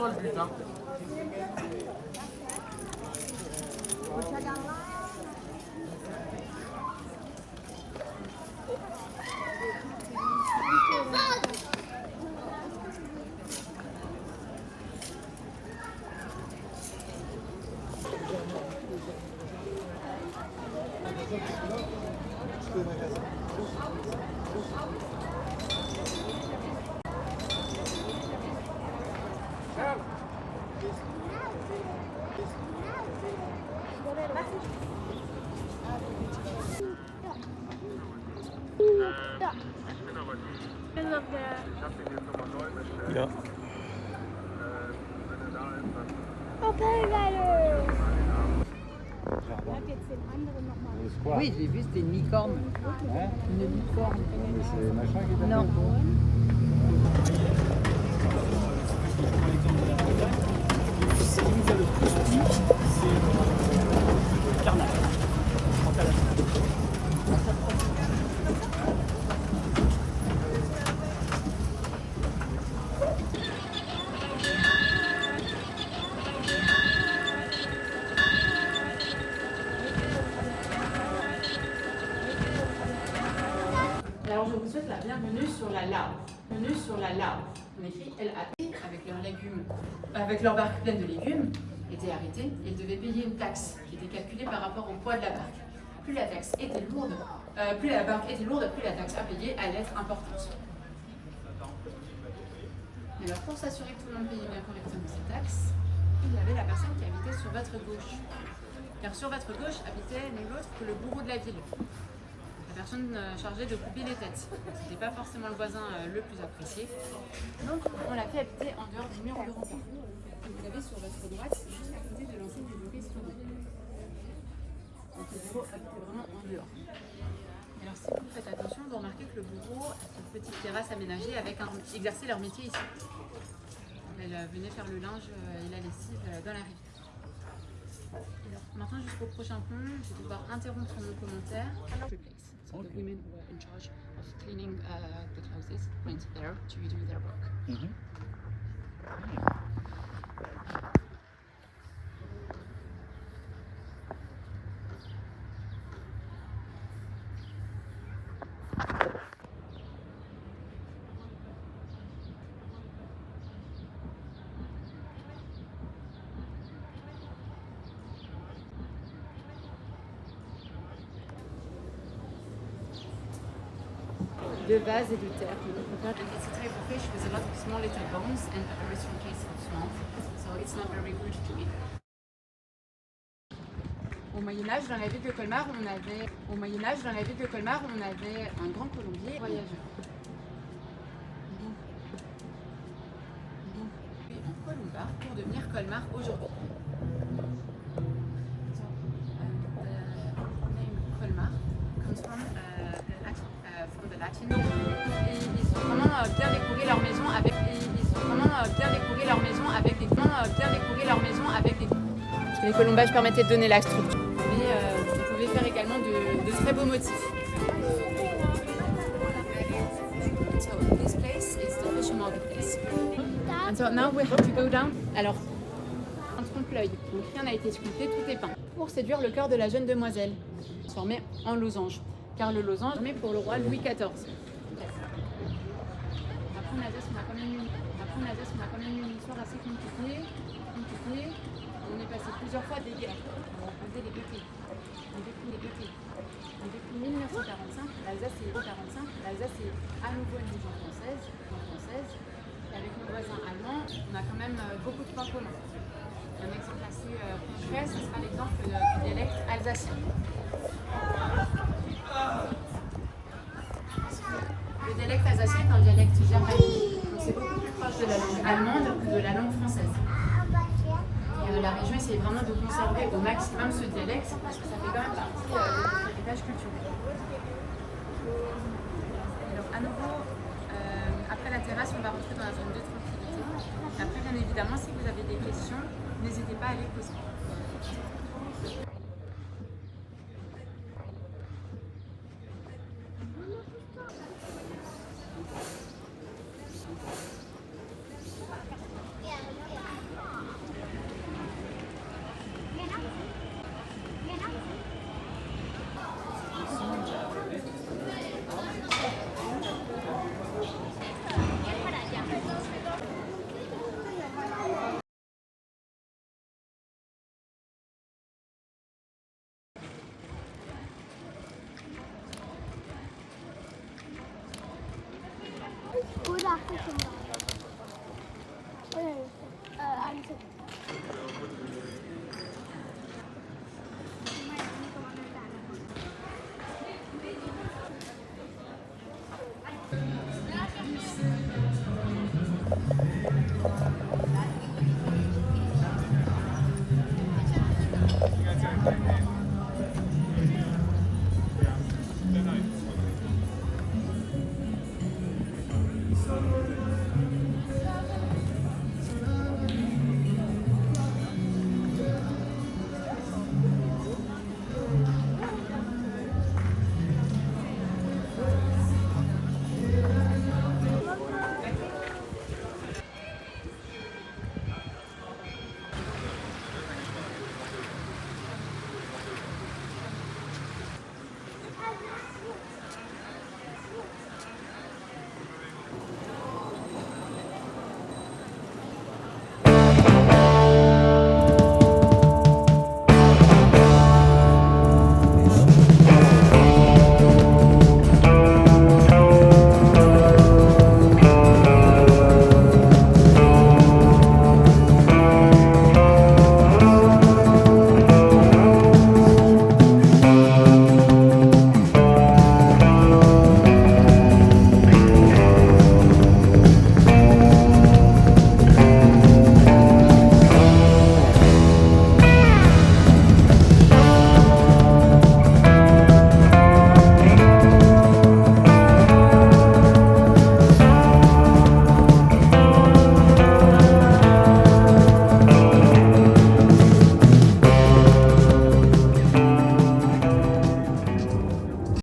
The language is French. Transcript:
attention à le but, hein. Ja. Oui, j'ai vu, c'était une licorne. Une licorne. C'est machin qui est Non. Ce qui nous a le plus plu, c'est le carnage. Alors je vous souhaite la bienvenue sur la Laure. Bienvenue sur la Laure. On écrit LAP avec leurs légumes, avec leur barque pleine de légumes, étaient arrêtés et devaient payer une taxe qui était calculée par rapport au poids de la barque. Plus la taxe était lourde, plus la barque était lourde, plus la taxe à payer allait être importante. Et alors pour s'assurer que tout le monde payait bien correctement ses taxes, il y avait la personne qui habitait sur votre gauche. Car sur votre gauche habitait nul autre que le bourreau de la ville. La personne chargée de couper les têtes. C'était pas forcément le voisin le plus apprécié. Donc on l'a fait habiter en dehors du mur de rempart. Vous avez sur votre droite, juste à côté de l'enseigne du bureau Esclandé. Donc le bureau habitait vraiment en dehors. Alors si vous faites attention, vous remarquez que le bureau a cette petite terrasse aménagée avec exercer leur métier ici. Elle venait faire le linge et la lessive dans la rive. Alors, maintenant jusqu'au prochain point, je vais devoir interrompre mon commentaire. So the women were in charge of cleaning the clothes, went there to do their work. De vase et de terre. It's a type of fish with a lot of small little bones and a very strong taste of salt, so it's not very good to eat. Au Moyen-Âge, dans la ville de Colmar, on avait un grand colombier voyageur. En Colomba pour devenir Colmar aujourd'hui. So, the name Colmar comes from the Latin. Et ils ont vraiment bien décoré leur maison avec des Les colombages permettaient de donner la structure. Mais vous pouvez faire également de très beaux motifs. So this place is the fish market place. And so now we have to go down. Alors, un trompe-l'œil. Donc rien n'a été sculpté, tout est peint. Pour séduire le cœur de la jeune demoiselle, transformé en losange. Car le losange est pour le roi Louis XIV. Après en Alsace, on a quand même une histoire assez compliquée. On est passé plusieurs fois des guerres. On a opposé les deux pays. Depuis 1945, l'Alsace est à nouveau une région française. Et avec nos voisins allemands, on a quand même beaucoup de points communs. Un exemple assez concret, ce sera l'exemple du dialecte alsacien. Le dialecte alsacien est un dialecte germanique, donc c'est beaucoup plus proche de la langue allemande que de la langue française. Et la région essaye vraiment de conserver au maximum ce dialecte parce que ça fait quand même partie de notre héritage culturel. Alors à nouveau, après la terrasse, on va rentrer dans la zone de tranquillité. Après, bien évidemment, si vous avez des questions, n'hésitez pas à les poser. दाखव आमचं Then I